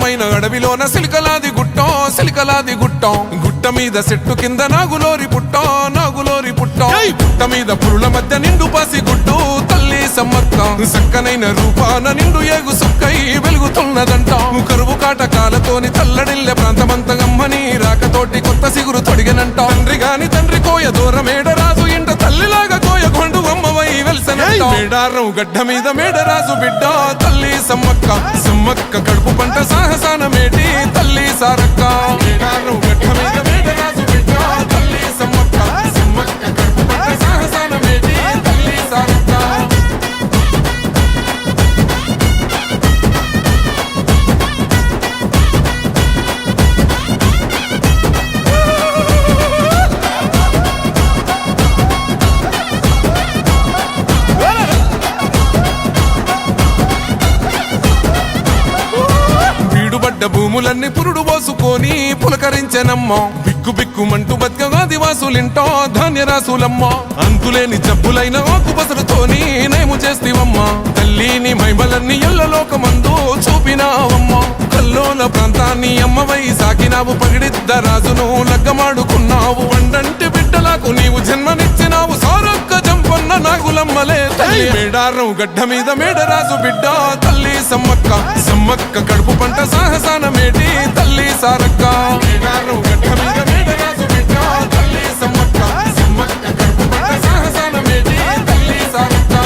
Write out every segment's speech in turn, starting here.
అందమైన అడవిలోన సిలికలాది గుట్టం గుట్ట మీద చెట్టు కింద నాగులోరి పుట్టం పుట్ట మీద పురుల మధ్య నిండు పాసి గుట్టు తల్లి సమ్మక్క సక్కనైన రూపాన నిండు ఏగు సుక్కై వెలుగుతున్నదంట కరువు కాటకాలతోని తల్లడిల్లె ప్రాంతమంత గమ్మని రాకతోటి కొత్త సిగురు తొడిగనంట తండ్రి కోయ దూరమేడరాజు ఇంట తల్లిలాగా కోయ కొండు అమ్మవై వెలిసనంట మేడారం గడ్డ మీద మేడరాజు బిడ్డ తల్లి సమ్మక్క కడుపు పంట సాహసాన మేటి తల్లి సారక్క మేడారం గడ్డ మీద మేడరాజు బిడ్డ తల్లి సమ్మక్క కడుపు పంట సాహసాన మేటి తల్లి సారక్క భూములన్నీ పురుడు పోసుకొని పులకరించెనమ్మ బిక్కుమంటూ బతికగా దివాసులింటో ధాన్యరాసులమ్మ అంతులేని జబ్బులైన ఆకుపసరుతోని నేము చేస్తివమ్మ తల్లిని మైమలన్నీ ఎల్లలోకమందు చూపినావమ్మ కల్లోల ప్రాంతాన్ని అమ్మవై సాకినావు పగిడిద్ద రాజును లగ్గమాడుకున్నావు వండంటి బిడ్డలకు నీవు జన్మనిచ్చినావు సారక్క జంపన్న నాగులమ్మలే తల్లి మేడారం గడ్డ మీద మేడరాజు బిడ్డ తల్లి సమ్మక్క కడుపు పంట సాహసాన మేటి తల్లి సారక్క మేడారం గడ్డ మీద మేడరాజు బిడ్డ తల్లి సమ్మక్క కడుపు పంట సాహసాన మేటి తల్లి సారక్క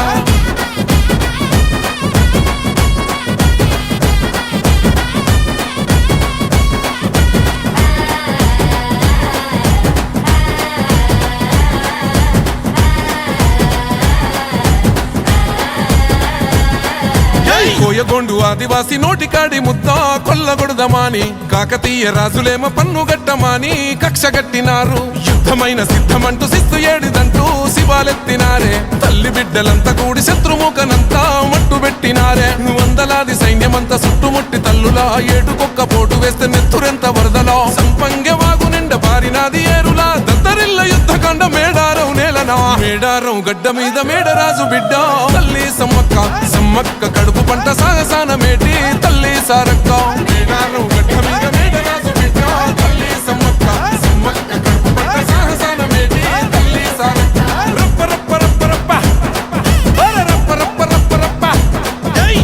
కోయగొండు ఆదివాసి నోటికాడి ముద్ద కొల్లగొడదమాని కాకతీయ రాజులేమ పన్ను గట్టమాని కక్ష గట్టినారు యుద్ధమైన సిద్ధమంటూ శిస్తు ఏడిదంటూ శివాలెత్తినారే తల్లి బిడ్డలంతా కూడి శత్రుముఖనంతా మట్టు పెట్టినారే వందలాది సైన్యమంతా చుట్టుముట్టి తల్లులా ఏటుకొక్క పోటు వేస్తే నెత్తురెంత వరదలో సంపంగె వాగు నిండ బారినాది ఏరులా దద్దరిల్ల యుద్ధకాండ మేడారం నేలనా మేడారం గడ్డ మీద మేడరాజు బిడ్డ తల్లి సమ్మక్క కడుపు పంట సాగసాన మేటి తల్లి సారక్క మేడారం గడ్డ మీద మేడరాజు బిడ్డ తల్లి సమ్మక్క కడుపు పంట సాగసాన మేటి తల్లి సారక్క రప్ప రప్ప రప్ప రప్ప రప్ప రప్ప రప్ప రప్ప జై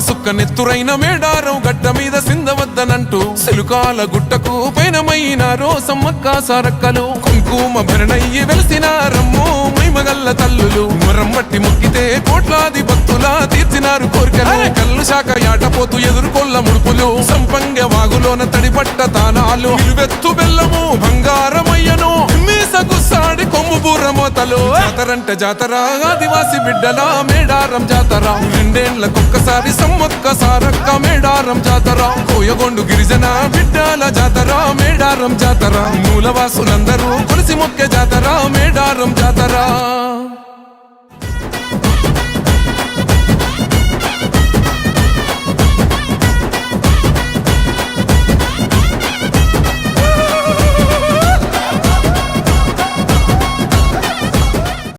సుక్క నెత్తురైన మేడారం గడ్డ మీద సిందవద్దనంటూ సిలుకాల గుట్టకు పైనమైనారో సమ్మక్క సారక్కలు కుంకుమ భరణయ్యి వెలిసినారమ్మో మైమగల్ల తల్లులు మరమ్మట్టి మొక్కితే కోట్లాది భక్తులా తీర్చినారు కోరికలు కల్లు శాఖ యాటపోతూ ఎదుర్కొల్ల ముడుపులు సంపంగె వాగులోన తడిపట్ట తానాలు వెత్తు బెల్లము బంగారమయ్యను మీసగుసాడి కొమ్ము బూరమోతలు జాతరంటే జాతర ఆదివాసి బిడ్డల మేడారం జాతర రెండేళ్లకొక్కసారి సమ్మక్క సారక్క మేడారం జాతర కోయగొండు గిరిజన బిడ్డల జాతర మేడారం జాతర మూలవాసులందరూ కొలిసి మొక్కే జాతర మేడారం జాతర